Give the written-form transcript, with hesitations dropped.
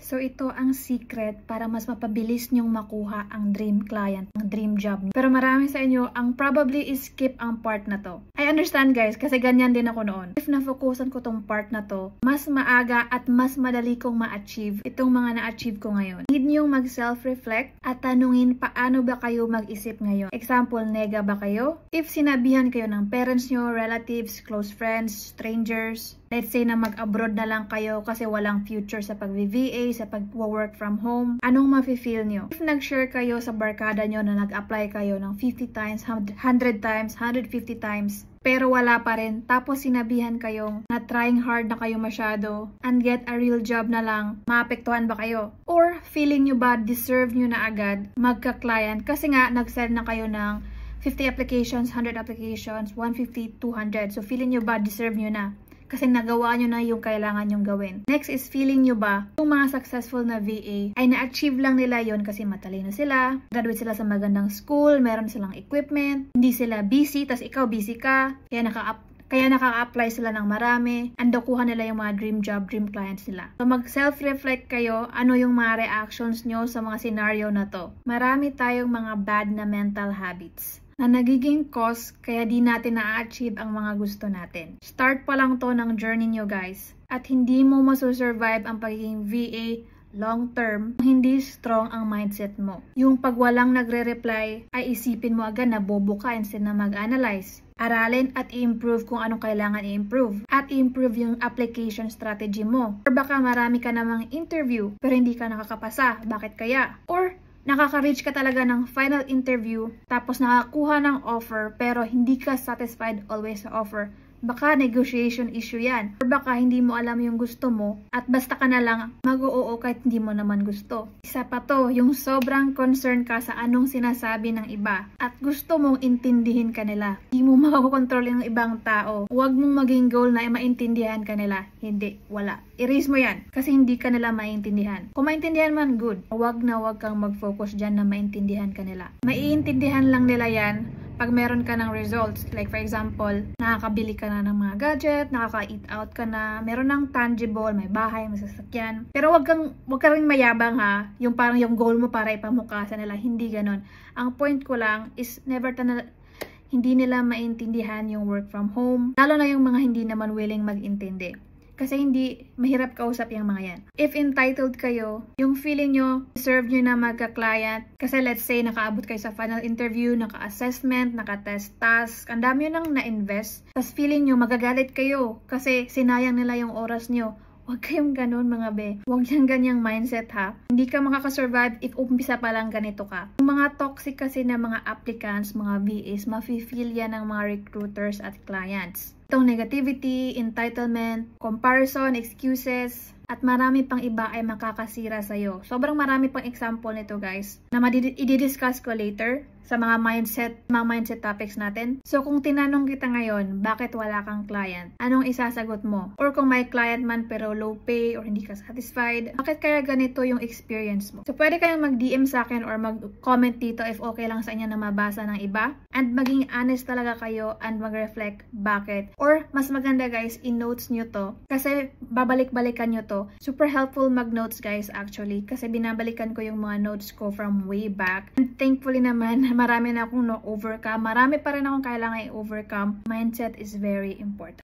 So ito ang secret para mas mapabilis nyong makuha ang dream client, ang dream job niyo. Pero marami sa inyo ang probably skip ang part na to. I understand guys, kasi ganyan din ako noon. If na-focusan ko tong part na to, mas maaga at mas madali kong ma-achieve itong mga na-achieve ko ngayon. Need nyong mag-self-reflect at tanungin paano ba kayo mag-isip ngayon. Example, nega ba kayo? If sinabihan kayo ng parents nyo, relatives, close friends, strangers, let's say na mag-abroad na lang kayo kasi walang future sa pag-VA, sa pag-work from home, anong mafe-feel nyo? If nag-share kayo sa barkada nyo na nag-apply kayo ng 50 times, 100 times, 150 times, pero wala pa rin, tapos sinabihan kayong na trying hard na kayo masyado and get a real job na lang, maapektuhan ba kayo? Or feeling nyo ba deserve nyo na agad magka-client kasi nga nag-send na kayo ng 50 applications, 100 applications, 150, 200. So feeling nyo ba deserve nyo na? Kasi nagawa nyo na yung kailangan nyong gawin. Next is feeling nyo ba yung mga successful na VA ay na-achieve lang nila yon kasi matalino sila, graduate sila sa magandang school, meron silang equipment, hindi sila busy, tas ikaw busy ka, kaya nakaka-apply sila ng marami, and nakuha nila yung mga dream job, dream clients nila. So mag-self-reflect kayo, ano yung mga reactions nyo sa mga scenario na to. Marami tayong mga bad na mental habits na nagiging cause kaya di natin na-achieve ang mga gusto natin. Start pa lang to ng journey nyo guys. At hindi mo masusurvive ang pagiging VA long term, hindi strong ang mindset mo. Yung pag walang nagre-reply, ay isipin mo agad na bobo ka instead na mag-analyze. Aralin at i-improve kung anong kailangan i-improve. At i-improve yung application strategy mo. Or baka marami ka namang interview pero hindi ka nakakapasa. Bakit kaya? Or nakaka-reach ka talaga ng final interview tapos nakakuha ng offer pero hindi ka satisfied always sa offer. Baka negotiation issue yan. Or baka hindi mo alam yung gusto mo at basta ka na lang mag-oo kahit hindi mo naman gusto. Isa pa to, yung sobrang concern ka sa anong sinasabi ng iba at gusto mong intindihin kanila. Hindi mo makakontrol yung ibang tao. Huwag mong maging goal na maintindihan kanila. Hindi, wala. Erase mo yan kasi hindi ka nila maintindihan. Kung maintindihan man, good. Huwag na huwag kang mag-focus dyan na maintindihan kanila. Maiintindihan lang nila yan pag meron ka ng results. Like for example, nakakabili ka na ng mga gadget, nakaka-eat out ka na, meron ng tangible, may bahay, may sasakyan. Pero wag ka rin mayabang ha, yung parang yung goal mo para ipamukha sa nila, hindi ganon. Ang point ko lang is hindi nila maintindihan yung work from home, lalo na yung mga hindi naman willing mag-intindi. Kasi hindi mahirap kausap yung mga yan. If entitled kayo, yung feeling nyo, deserve nyo na magka-client. Kasi let's say, nakaabot kayo sa final interview, naka-assessment, naka-test task, ang dami nyo nang na-invest. Tapos feeling nyo, magagalit kayo kasi sinayang nila yung oras nyo. Huwag kayong ganun mga be. Huwag yung ganyang mindset ha. Hindi ka makakasurvive if umpisa pa lang ganito ka. Yung mga toxic kasi na mga applicants, mga VAs, mafe-feel yan ng mga recruiters at clients. Itong negativity, entitlement, comparison, excuses, at marami pang iba ay makakasira sa'yo. Sobrang marami pang example nito guys na i-discuss ko later sa mga mindset topics natin. So kung tinanong kita ngayon, bakit wala kang client? Anong isasagot mo? Or kung may client man pero low pay or hindi ka satisfied, bakit kaya ganito yung experience mo? So pwede kayong mag-DM sa akin or mag-comment dito if okay lang sa inyo na mabasa ng iba. And maging honest talaga kayo and mag-reflect bakit. Or mas maganda guys, in-notes nyo to. Kasi babalik-balikan nyo to. Super helpful mag-notes guys actually. Kasi binabalikan ko yung mga notes ko from way back. And thankfully naman, marami na akong na-overcome. Marami pa rin akong kailangan i-overcome. Mindset is very important.